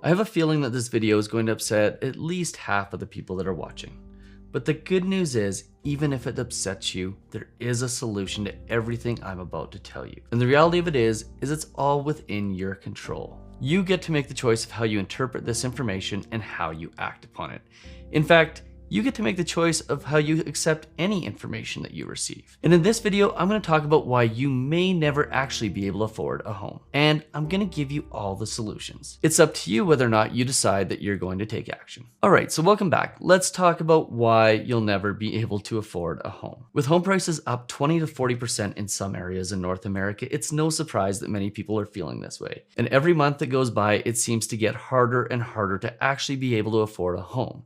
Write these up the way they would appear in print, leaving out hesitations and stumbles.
I have a feeling that this video is going to upset at least half of the people that are watching. But the good news is, even if it upsets you, there is a solution to everything I'm about to tell you. And the reality of it is it's all within your control. You get to make the choice of how you interpret this information and how you act upon it. In fact, you get to make the choice of how you accept any information that you receive. And in this video, I'm going to talk about why you may never actually be able to afford a home. And I'm going to give you all the solutions. It's up to you whether or not you decide that you're going to take action. All right, so welcome back. Let's talk about why you'll never be able to afford a home. With home prices up 20 to 40% in some areas in North America, it's no surprise that many people are feeling this way. And every month that goes by, it seems to get harder and harder to actually be able to afford a home.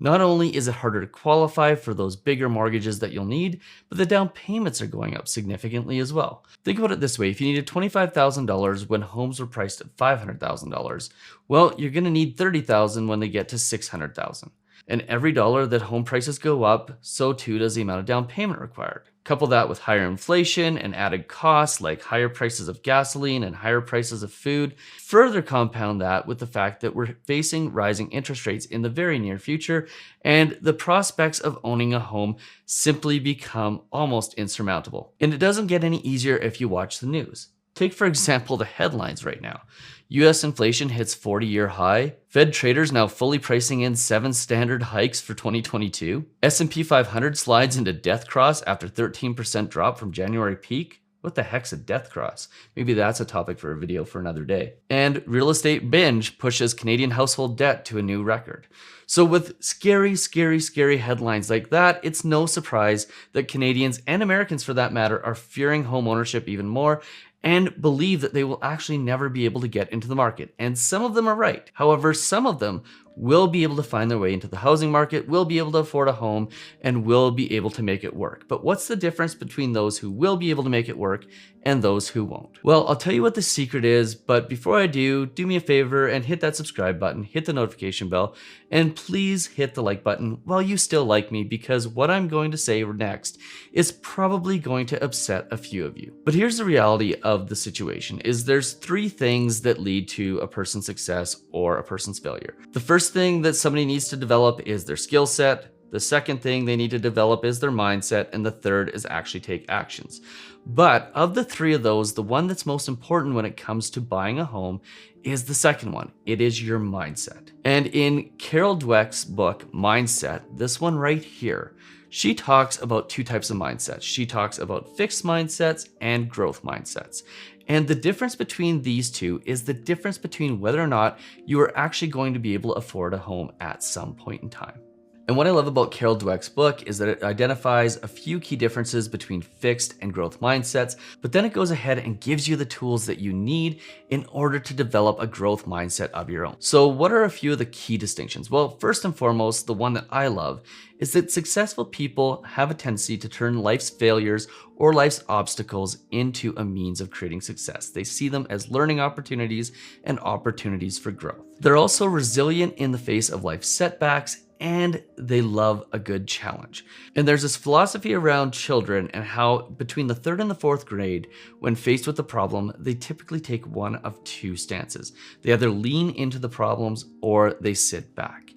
Not only is it harder to qualify for those bigger mortgages that you'll need, but the down payments are going up significantly as well. Think about it this way, if you needed $25,000 when homes were priced at $500,000, well, you're going to need $30,000 when they get to $600,000. And every dollar that home prices go up, so too does the amount of down payment required. Couple that with higher inflation and added costs like higher prices of gasoline and higher prices of food. Further compound that with the fact that we're facing rising interest rates in the very near future, and the prospects of owning a home simply become almost insurmountable. And it doesn't get any easier if you watch the news. Take, for example, the headlines right now. US inflation hits 40-year high. Fed traders now fully pricing in 7 standard hikes for 2022. S&P 500 slides into death cross after 13% drop from January peak. What the heck's a death cross? Maybe that's a topic for a video for another day. And real estate binge pushes Canadian household debt to a new record. So with scary, scary, scary headlines like that, it's no surprise that Canadians and Americans for that matter are fearing home ownership even more and believe that they will actually never be able to get into the market. And some of them are right. However, some of them will be able to find their way into the housing market, will be able to afford a home, and will be able to make it work. But what's the difference between those who will be able to make it work and those who won't? Well, I'll tell you what the secret is, but before I do me a favor and hit that subscribe button, hit the notification bell, and please hit the like button while you still like me, because what I'm going to say next is probably going to upset a few of you. But here's the reality of the situation is there's 3 things that lead to a person's success or a person's failure. The first thing that somebody needs to develop is their skill set. The second thing they need to develop is their mindset. And the third is actually take actions. But of the 3 of those, the one that's most important when it comes to buying a home is the second one. It is your mindset. And in Carol Dweck's book, Mindset, this one right here, she talks about 2 types of mindsets. She talks about fixed mindsets and growth mindsets. And the difference between these 2 is the difference between whether or not you are actually going to be able to afford a home at some point in time. And what I love about Carol Dweck's book is that it identifies a few key differences between fixed and growth mindsets, but then it goes ahead and gives you the tools that you need in order to develop a growth mindset of your own. So what are a few of the key distinctions? Well, first and foremost, the one that I love is that successful people have a tendency to turn life's failures or life's obstacles into a means of creating success. They see them as learning opportunities and opportunities for growth. They're also resilient in the face of life's setbacks, and they love a good challenge. And there's this philosophy around children and how between the 3rd and the 4th grade, when faced with a problem, they typically take one of 2 stances. They either lean into the problems or they sit back.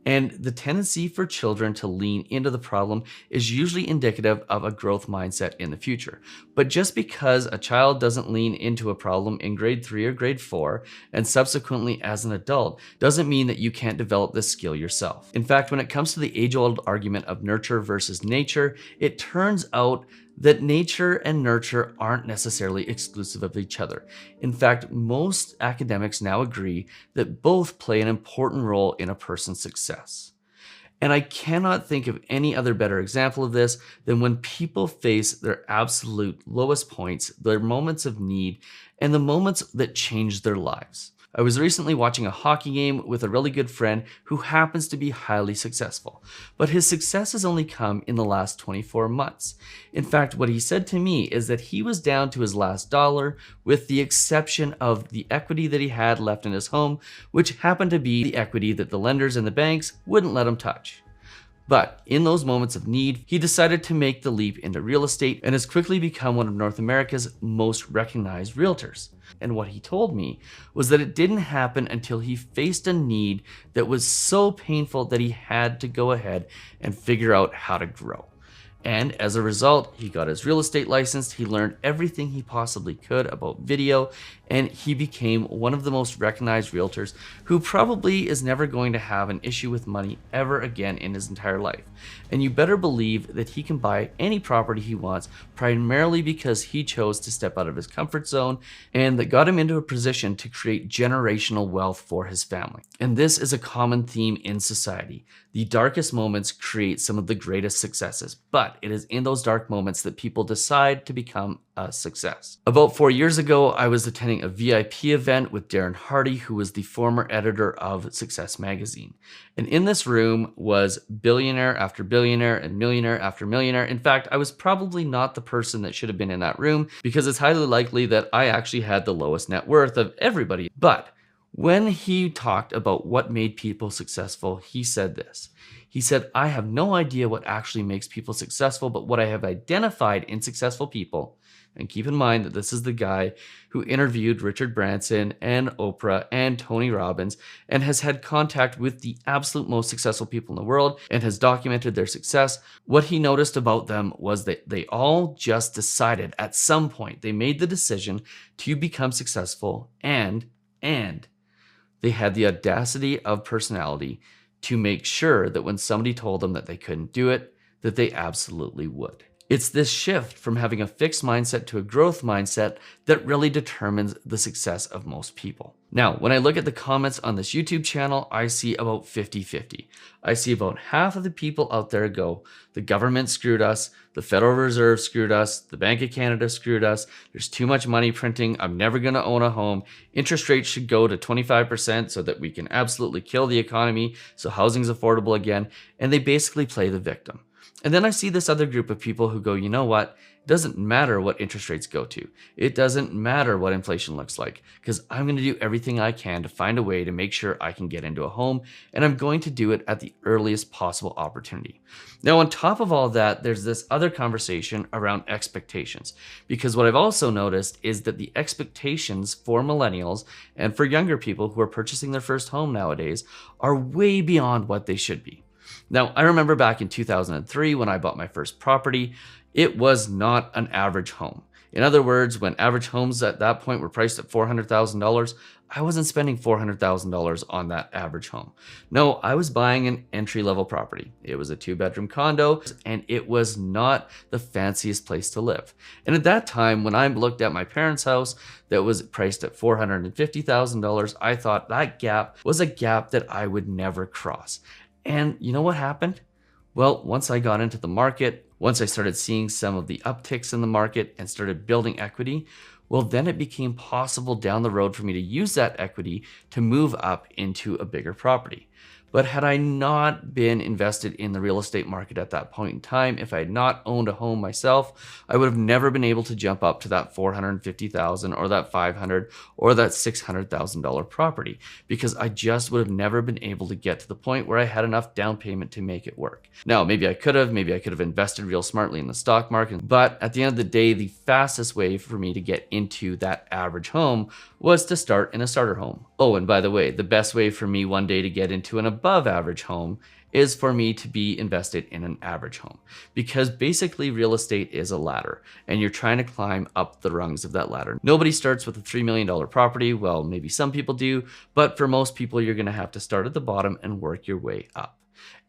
And the tendency for children to lean into the problem is usually indicative of a growth mindset in the future. But just because a child doesn't lean into a problem in grade 3 or grade 4, and subsequently as an adult, doesn't mean that you can't develop this skill yourself. In fact, when it comes to the age-old argument of nurture versus nature, it turns out that nature and nurture aren't necessarily exclusive of each other. In fact, most academics now agree that both play an important role in a person's success. And I cannot think of any other better example of this than when people face their absolute lowest points, their moments of need, and the moments that change their lives. I was recently watching a hockey game with a really good friend who happens to be highly successful, but his success has only come in the last 24 months. In fact, what he said to me is that he was down to his last dollar, with the exception of the equity that he had left in his home, which happened to be the equity that the lenders and the banks wouldn't let him touch. But in those moments of need, he decided to make the leap into real estate and has quickly become one of North America's most recognized realtors. And what he told me was that it didn't happen until he faced a need that was so painful that he had to go ahead and figure out how to grow. And as a result, he got his real estate license, he learned everything he possibly could about video, and he became one of the most recognized realtors who probably is never going to have an issue with money ever again in his entire life. And you better believe that he can buy any property he wants, primarily because he chose to step out of his comfort zone, and that got him into a position to create generational wealth for his family. And this is a common theme in society. The darkest moments create some of the greatest successes, but it is in those dark moments that people decide to become a success. About 4 years ago, I was attending a VIP event with Darren Hardy, who was the former editor of Success Magazine. And in this room was billionaire after billionaire and millionaire after millionaire. In fact, I was probably not the person that should have been in that room because it's highly likely that I actually had the lowest net worth of everybody. But when he talked about what made people successful, he said this. He said, I have no idea what actually makes people successful, but what I have identified in successful people, and keep in mind that this is the guy who interviewed Richard Branson and Oprah and Tony Robbins and has had contact with the absolute most successful people in the world and has documented their success. What he noticed about them was that they all just decided at some point, they made the decision to become successful and they had the audacity of personality to make sure that when somebody told them that they couldn't do it, that they absolutely would. It's this shift from having a fixed mindset to a growth mindset that really determines the success of most people. Now, when I look at the comments on this YouTube channel, I see about 50-50. I see about half of the people out there go, the government screwed us, the Federal Reserve screwed us, the Bank of Canada screwed us, there's too much money printing, I'm never gonna own a home, interest rates should go to 25% so that we can absolutely kill the economy so housing's affordable again, and they basically play the victim. And then I see this other group of people who go, you know what? It doesn't matter what interest rates go to. It doesn't matter what inflation looks like, because I'm going to do everything I can to find a way to make sure I can get into a home, and I'm going to do it at the earliest possible opportunity. Now, on top of all that, there's this other conversation around expectations, because what I've also noticed is that the expectations for millennials and for younger people who are purchasing their first home nowadays are way beyond what they should be. Now, I remember back in 2003 when I bought my first property, it was not an average home. In other words, when average homes at that point were priced at $400,000, I wasn't spending $400,000 on that average home. No, I was buying an entry-level property. It was a 2-bedroom condo, and it was not the fanciest place to live. And at that time, when I looked at my parents' house that was priced at $450,000, I thought that gap was a gap that I would never cross. And you know what happened? Well, once I got into the market, once I started seeing some of the upticks in the market and started building equity, well, then it became possible down the road for me to use that equity to move up into a bigger property. But had I not been invested in the real estate market at that point in time, if I had not owned a home myself, I would have never been able to jump up to that $450,000 or that $500,000 or that $600,000 property, because I just would have never been able to get to the point where I had enough down payment to make it work. Now, maybe I could have invested real smartly in the stock market, but at the end of the day, the fastest way for me to get into that average home was to start in a starter home. Oh, and by the way, the best way for me one day to get into an above average home is for me to be invested in an average home, because basically real estate is a ladder and you're trying to climb up the rungs of that ladder. Nobody starts with a $3 million property. Well, maybe some people do, but for most people, you're going to have to start at the bottom and work your way up.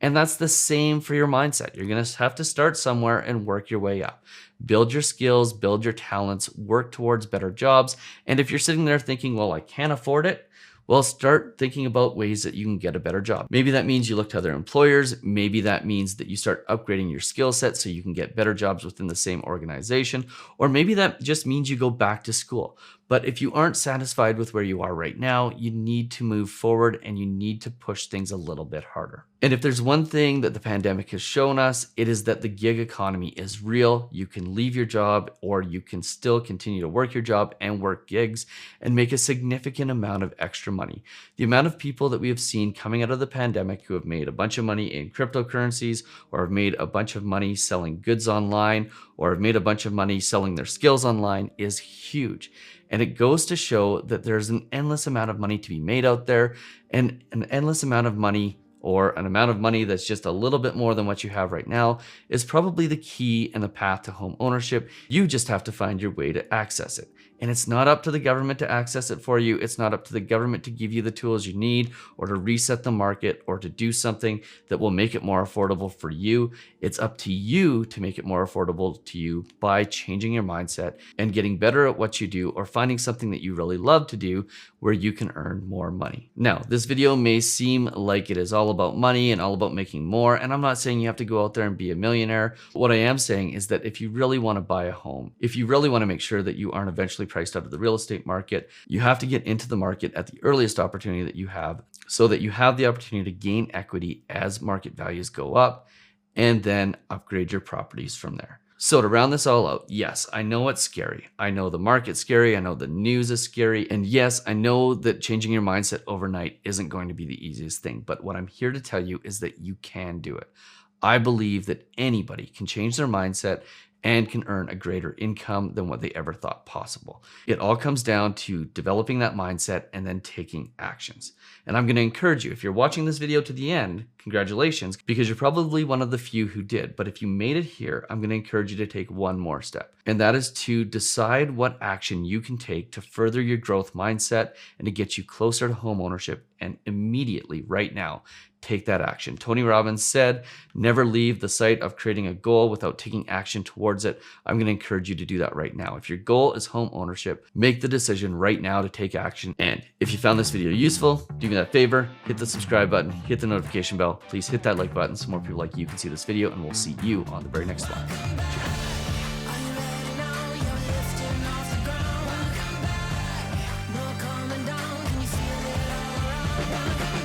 And that's the same for your mindset. You're going to have to start somewhere and work your way up. Build your skills, build your talents, work towards better jobs. And if you're sitting there thinking, well, I can't afford it, well, start thinking about ways that you can get a better job. Maybe that means you look to other employers. Maybe that means that you start upgrading your skill set so you can get better jobs within the same organization. Or maybe that just means you go back to school. But if you aren't satisfied with where you are right now, you need to move forward and you need to push things a little bit harder. And if there's one thing that the pandemic has shown us, it is that the gig economy is real. You can leave your job, or you can still continue to work your job and work gigs and make a significant amount of extra money. The amount of people that we have seen coming out of the pandemic who have made a bunch of money in cryptocurrencies, or have made a bunch of money selling goods online, or have made a bunch of money selling their skills online is huge. And it goes to show that there's an endless amount of money to be made out there, and an endless amount of money, or an amount of money that's just a little bit more than what you have right now, is probably the key and the path to home ownership. You just have to find your way to access it. And it's not up to the government to access it for you. It's not up to the government to give you the tools you need, or to reset the market, or to do something that will make it more affordable for you. It's up to you to make it more affordable to you by changing your mindset and getting better at what you do, or finding something that you really love to do where you can earn more money. Now, this video may seem like it is all about money and all about making more, and I'm not saying you have to go out there and be a millionaire. What I am saying is that if you really want to buy a home, if you really want to make sure that you aren't eventually priced out of the real estate market, you have to get into the market at the earliest opportunity that you have, so that you have the opportunity to gain equity as market values go up, and then upgrade your properties from there. So to round this all out, yes, I know it's scary. I know the market's scary. I know the news is scary. And yes, I know that changing your mindset overnight isn't going to be the easiest thing. But what I'm here to tell you is that you can do it. I believe that anybody can change their mindset and can earn a greater income than what they ever thought possible. It all comes down to developing that mindset and then taking actions. And I'm going to encourage you, if you're watching this video to the end, congratulations, because you're probably one of the few who did. But if you made it here, I'm going to encourage you to take one more step. And that is to decide what action you can take to further your growth mindset and to get you closer to home ownership. And immediately, right now, take that action. Tony Robbins said, never leave the sight of creating a goal without taking action towards it. I'm going to encourage you to do that right now. If your goal is home ownership, make the decision right now to take action. And if you found this video useful, do me that favor, hit the subscribe button, hit the notification bell. Please hit that like button so more people like you can see this video, and we'll see you on the very next one. Cheers.